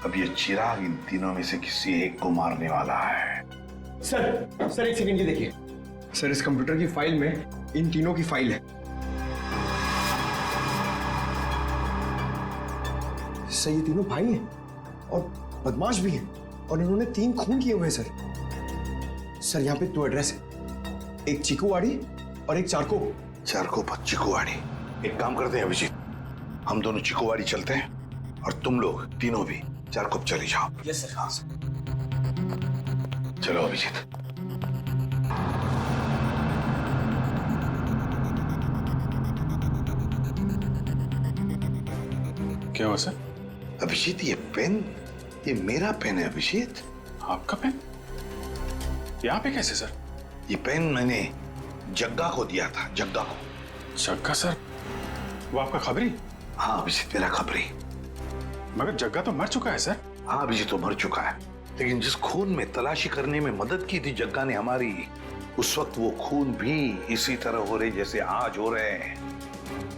[SPEAKER 10] अब ये चिराग इन तीनों में से किसी एक को मारने वाला है।
[SPEAKER 7] सर एक सेकंड, ये देखिए सर, इस कंप्यूटर की फाइल में इन तीनों की फाइल है। सर ये तीनों भाई हैं और बदमाश भी हैं, और इन्होंने 3 खून किए हुए हैं सर। सर यहाँ पे 2 एड्रेस है, एक चीकूवाड़ी और एक चारकोप
[SPEAKER 10] पर चिकुवाड़ी। एक काम करते हैं अभिजीत, हम दोनों चिकुवाड़ी चलते हैं और तुम लोग तीनों भी चारकोप चले जाओ।
[SPEAKER 3] Yes sir. हाँ सर।
[SPEAKER 10] चलो अभिजीत।
[SPEAKER 11] क्या हुआ सर?
[SPEAKER 10] अभिजीत, ये पेन, ये मेरा पेन है अभिजीत।
[SPEAKER 11] आपका पेन? यहाँ पे कैसे सर?
[SPEAKER 10] ये पेन मैंने जग्गा को दिया था, जग्गा को।
[SPEAKER 11] जग्गा सर? वो आपका खबरी?
[SPEAKER 10] हाँ अभिजीत, मेरा खबरी।
[SPEAKER 11] मगर जग्गा तो मर चुका है सर।
[SPEAKER 10] हाँ अभिजीत, तो मर चुका है, लेकिन जिस खून में तलाशी करने में मदद की थी जग्गा ने हमारी, उस वक्त वो खून भी इसी तरह हो रहे जैसे आज हो रहे हैं।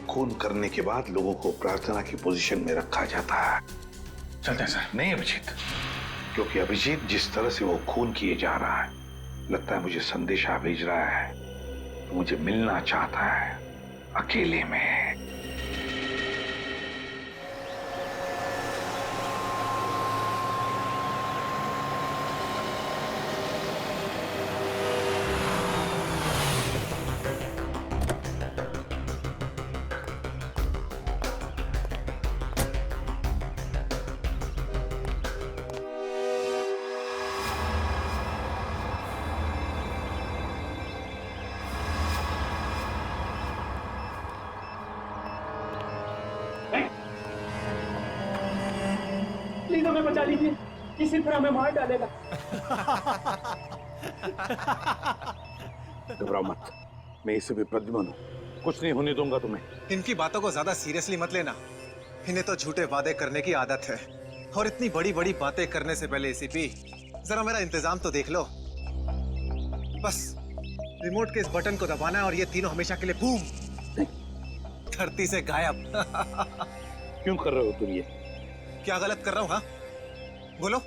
[SPEAKER 10] खून करने के बाद लोगों को प्रार्थना की पोजीशन में रखा जाता है।
[SPEAKER 11] चलते हैं सर।
[SPEAKER 10] नहीं अभिजीत, क्योंकि अभिजीत जिस तरह से वो खून किए जा रहा है, लगता है मुझे संदेशा भेज रहा है, तो मुझे मिलना चाहता है अकेले में।
[SPEAKER 22] प्लीज हमें बचा लीजिए, किसी तरह हमें मार डालेगा।
[SPEAKER 10] घबराओ मत, मैं इसे भी प्रद्युम्न हूँ, कुछ नहीं होने दूंगा तुम्हें।
[SPEAKER 6] इनकी बातों को ज्यादा सीरियसली मत लेना, इन्हें तो झूठे वादे करने की आदत है, और इतनी बड़ी बड़ी बातें करने से पहले एसीपी जरा मेरा इंतजाम तो देख लो। बस रिमोट के इस बटन को दबाना है और ये तीनों हमेशा के लिए बूम धरती से गायब।
[SPEAKER 10] क्यों कर रहे हो तुम ये?
[SPEAKER 6] क्या गलत कर रहा हूँ? हाँ बोलो।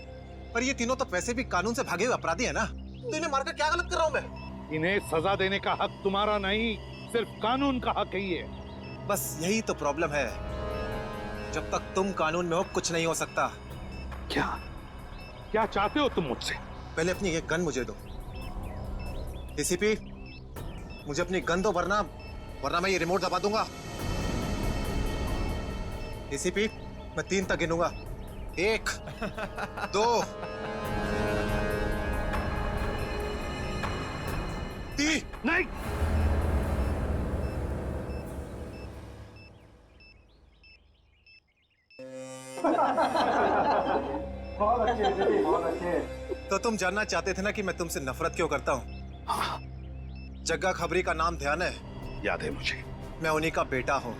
[SPEAKER 6] पर ये तीनों तो वैसे भी कानून से भागे हुए अपराधी है ना, तो इन्हें मारकर क्या गलत कर रहा हूँ मैं?
[SPEAKER 10] इन्हें सजा देने का हक तुम्हारा नहीं, सिर्फ कानून का हक है ये।
[SPEAKER 6] बस यही तो प्रॉब्लम है, जब तक तुम कानून में हो कुछ नहीं हो सकता।
[SPEAKER 10] क्या क्या चाहते हो तुम मुझसे?
[SPEAKER 6] पहले अपनी ये गन मुझे दो। एसीपी, मुझे अपनी गन दो, वरना मैं ये रिमोट दबा दूंगा। एसीपी, मैं 3 तक गिनूंगा। 1 2 3।
[SPEAKER 10] नहीं,
[SPEAKER 6] बहुत अच्छे, बहुत अच्छे। तो तुम जानना चाहते थे ना कि मैं तुमसे नफरत क्यों करता हूँ?
[SPEAKER 10] हाँ।
[SPEAKER 6] जग्गा खबरी का नाम ध्यान है?
[SPEAKER 10] याद है मुझे।
[SPEAKER 6] मैं उन्हीं का बेटा हूँ।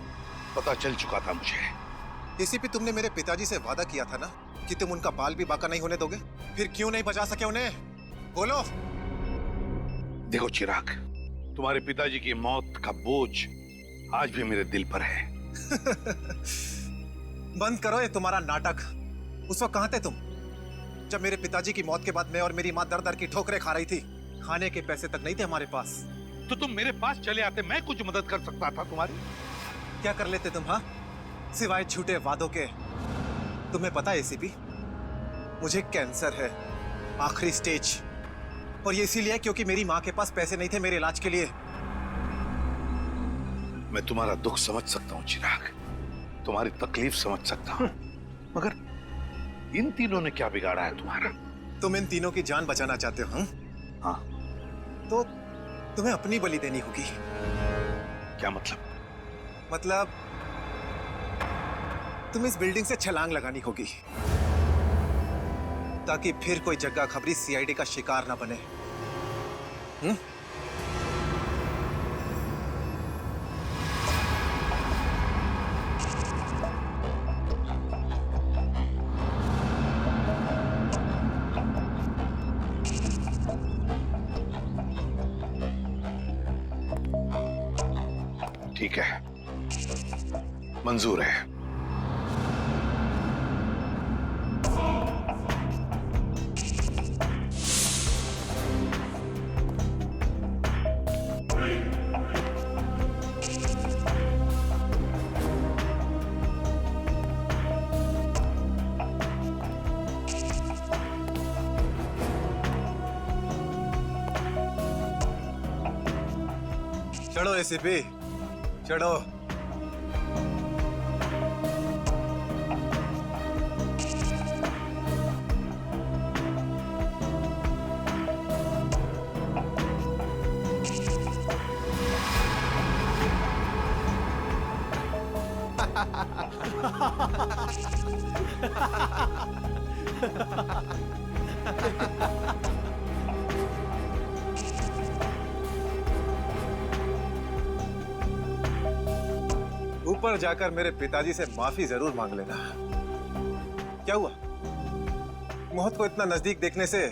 [SPEAKER 10] पता चल चुका था मुझे।
[SPEAKER 6] एसीपी, तुमने मेरे पिताजी से वादा किया था ना कि तुम उनका बाल भी बाका नहीं होने दोगे। फिर क्यों नहीं बचा सके उन्हें? बोलो।
[SPEAKER 10] देखो चिराग, तुम्हारे पिताजी की मौत का बोझ आज भी मेरे दिल पर है।
[SPEAKER 6] बंद करो ये तुम्हारा नाटक। उस वक्त कहाँ थे तुम, जब मेरे पिताजी की मौत के बाद मैं और मेरी माँ दर दर की ठोकरें खा रही थी? खाने के पैसे तक नहीं थे हमारे पास।
[SPEAKER 10] तो तुम मेरे पास चले आते, मैं कुछ मदद कर सकता था तुम्हारी।
[SPEAKER 6] क्या कर लेते तुम? हाँ, सिवाय झूठे वादों के। तुम्हें पता है एसीपी, मुझे कैंसर है, आखिरी स्टेज। और ये इसीलिए क्योंकि मेरी माँ के पास पैसे नहीं थे मेरे इलाज के लिए।
[SPEAKER 10] मैं तुम्हारा दुख समझ सकता हूँ चिराग, तुम्हारी तकलीफ समझ सकता हूँ, मगर इन तीनों ने क्या बिगाड़ा है तुम्हारा?
[SPEAKER 6] तुम इन तीनों की जान बचाना चाहते हो?
[SPEAKER 10] हाँ।
[SPEAKER 6] तो तुम्हें अपनी बलि देनी होगी।
[SPEAKER 10] क्या मतलब?
[SPEAKER 6] मतलब तुम इस बिल्डिंग से छलांग लगानी होगी, ताकि फिर कोई जग्गा खबरी सीआईडी का शिकार ना बने।
[SPEAKER 10] ठीक है, मंजूर है।
[SPEAKER 6] चढ़ो एसीपी, चढ़ो। ऊपर जाकर मेरे पिताजी से माफी जरूर मांग लेना। क्या हुआ, मौत को इतना नजदीक देखने से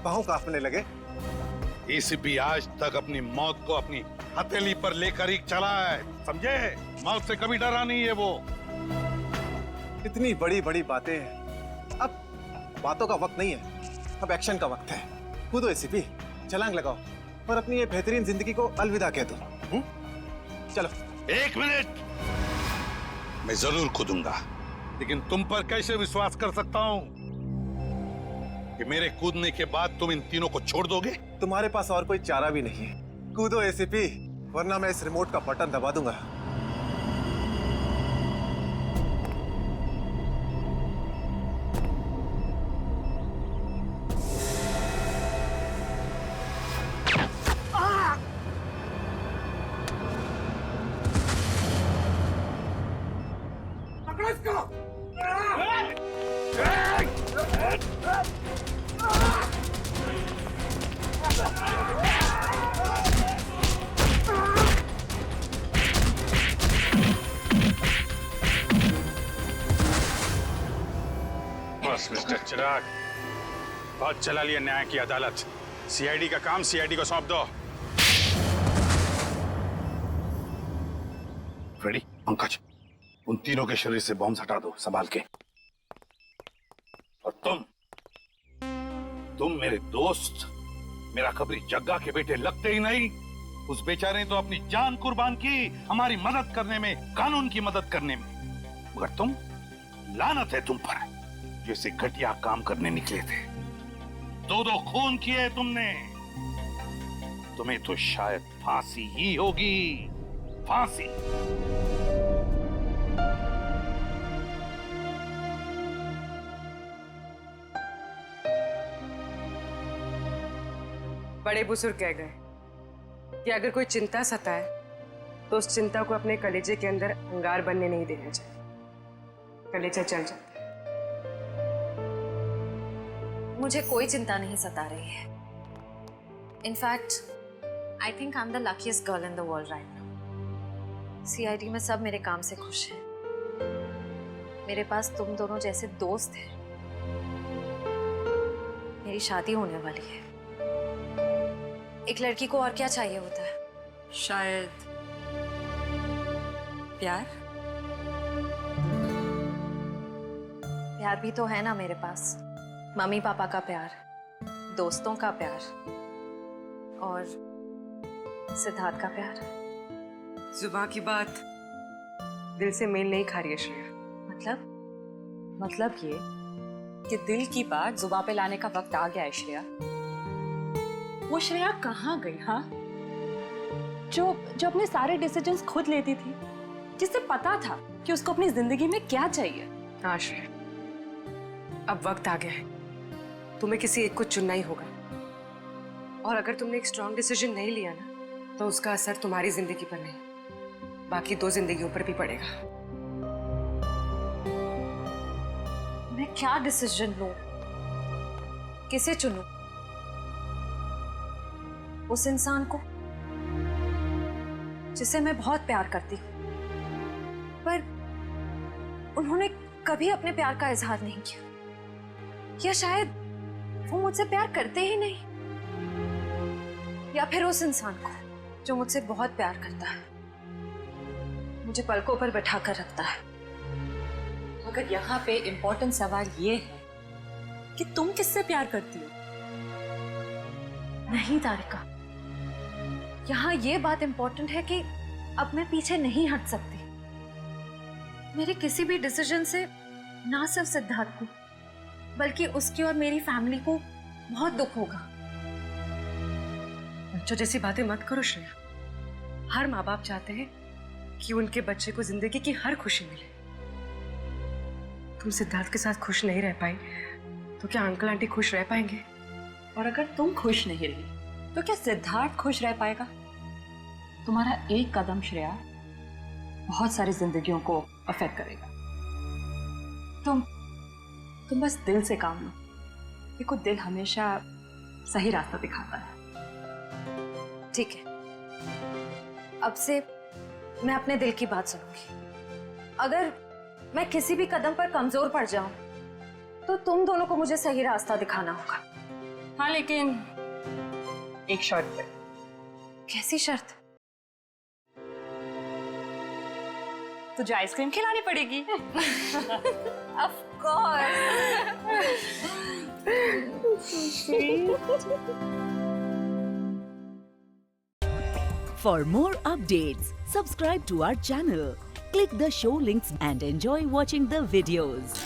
[SPEAKER 6] पांव कांपने लगे?
[SPEAKER 10] एसीपी आज तक अपनी मौत को अपनी हथेली पर लेकर ही चला है, समझे? मौत से कभी डरा नहीं है वो।
[SPEAKER 6] इतनी बड़ी बड़ी बातें, अब बातों का वक्त नहीं है, अब एक्शन का वक्त है। कूदो एसीपी, छलांग लगाओ और अपनी ये बेहतरीन जिंदगी को अलविदा कह दो। चलो।
[SPEAKER 10] 1 मिनट, मैं जरूर कूदूंगा, लेकिन तुम पर कैसे विश्वास कर सकता हूं कि मेरे कूदने के बाद तुम इन तीनों को छोड़ दोगे?
[SPEAKER 6] तुम्हारे पास और कोई चारा भी नहीं है। कूदो एसीपी, वरना मैं इस रिमोट का बटन दबा दूंगा।
[SPEAKER 2] बस मिस्टर चिराग, बहुत चला लिया न्याय की अदालत। सीआईडी का काम सीआईडी को सौंप दो।
[SPEAKER 10] रेडी? पंकज, उन तीनों के शरीर से बॉम्ब हटा दो संभाल के। और तुम मेरे दोस्त, मेरा खबरी जग्गा के बेटे लगते ही नहीं,
[SPEAKER 9] उस बेचारे ने तो अपनी जान कुर्बान की हमारी मदद करने में, कानून की मदद करने में। मगर तुम, लानत है तुम पर, जैसे घटिया काम करने निकले थे। दो खून किए तुमने। तुम्हें तो शायद फांसी ही होगी, फांसी।
[SPEAKER 12] बड़े बुजुर्ग कह गए कि अगर कोई चिंता सताए तो उस चिंता को अपने कलेजे के अंदर अंगार बनने नहीं देना चाहिए। कलेजा जल जाता है।
[SPEAKER 15] मुझे कोई चिंता नहीं सता रही है। In fact I think I am the luckiest girl in the world right now. CID में सब मेरे काम से खुश हैं। मेरे पास तुम दोनों जैसे दोस्त हैं। मेरी शादी होने वाली है। एक लड़की को और क्या चाहिए होता है?
[SPEAKER 12] शायद प्यार।
[SPEAKER 15] प्यार भी तो है ना मेरे पास। मम्मी पापा का प्यार, दोस्तों का प्यार और सिद्धार्थ का प्यार।
[SPEAKER 12] जुबान की बात दिल से मेल नहीं खा रही है श्रेया।
[SPEAKER 5] मतलब ये कि दिल की बात जुबान पे लाने का वक्त आ गया है श्रेया। वो श्रेया कहाँ गई? हाँ, जो अपने सारे डिसीजंस खुद लेती थी, जिसे पता था कि उसको अपनी जिंदगी में क्या चाहिए।
[SPEAKER 12] हाँ श्रेया, अब वक्त आ गया है। तुम्हें किसी एक को चुनना ही होगा। और अगर तुमने एक स्ट्रॉन्ग डिसीजन नहीं लिया ना, तो उसका असर तुम्हारी जिंदगी पर नहीं, बाकी 2 जिंदगियों पर भी पड़ेगा।
[SPEAKER 15] मैं क्या डिसीजन लूं? किसे चुनूं? उस इंसान को जिसे मैं बहुत प्यार करती हूँ, पर उन्होंने कभी अपने प्यार का इजहार नहीं किया, या शायद वो मुझसे प्यार करते ही नहीं, या फिर उस इंसान को जो मुझसे बहुत प्यार करता है, मुझे पलकों पर बैठा कर रखता है।
[SPEAKER 5] मगर यहाँ पे इम्पोर्टेंट सवाल ये है कि तुम किससे प्यार करती हो?
[SPEAKER 15] नहीं तारिका, यहाँ ये बात इम्पोर्टेंट है कि अब मैं पीछे नहीं हट सकती। मेरे किसी भी डिसीजन से ना सिर्फ सिद्धार्थ को, बल्कि उसकी और मेरी फैमिली को बहुत दुख होगा।
[SPEAKER 12] बच्चों जैसी बातें मत करो श्रेया। हर माँ बाप चाहते हैं कि उनके बच्चे को जिंदगी की हर खुशी मिले। तुम सिद्धार्थ के साथ खुश नहीं रह पाई तो क्या अंकल आंटी खुश रह पाएंगे?
[SPEAKER 5] और अगर तुम खुश नहीं रही तो क्या सिद्धार्थ खुश रह पाएगा? तुम्हारा एक कदम श्रेया बहुत सारी जिंदगियों को अफेक्ट करेगा। तुम बस दिल से काम लो। देखो, दिल हमेशा सही रास्ता दिखाता है।
[SPEAKER 15] ठीक है, अब से मैं अपने दिल की बात सुनूंगी। अगर मैं किसी भी कदम पर कमजोर पड़ जाऊं तो तुम दोनों को मुझे सही रास्ता दिखाना होगा।
[SPEAKER 5] हाँ, लेकिन एक शर्त पे।
[SPEAKER 15] कैसी शर्त?
[SPEAKER 5] तुझे आइसक्रीम खिलानी पड़ेगी।
[SPEAKER 15] Of course.
[SPEAKER 17] For more updates, subscribe to our channel, click the show links and enjoy watching the videos.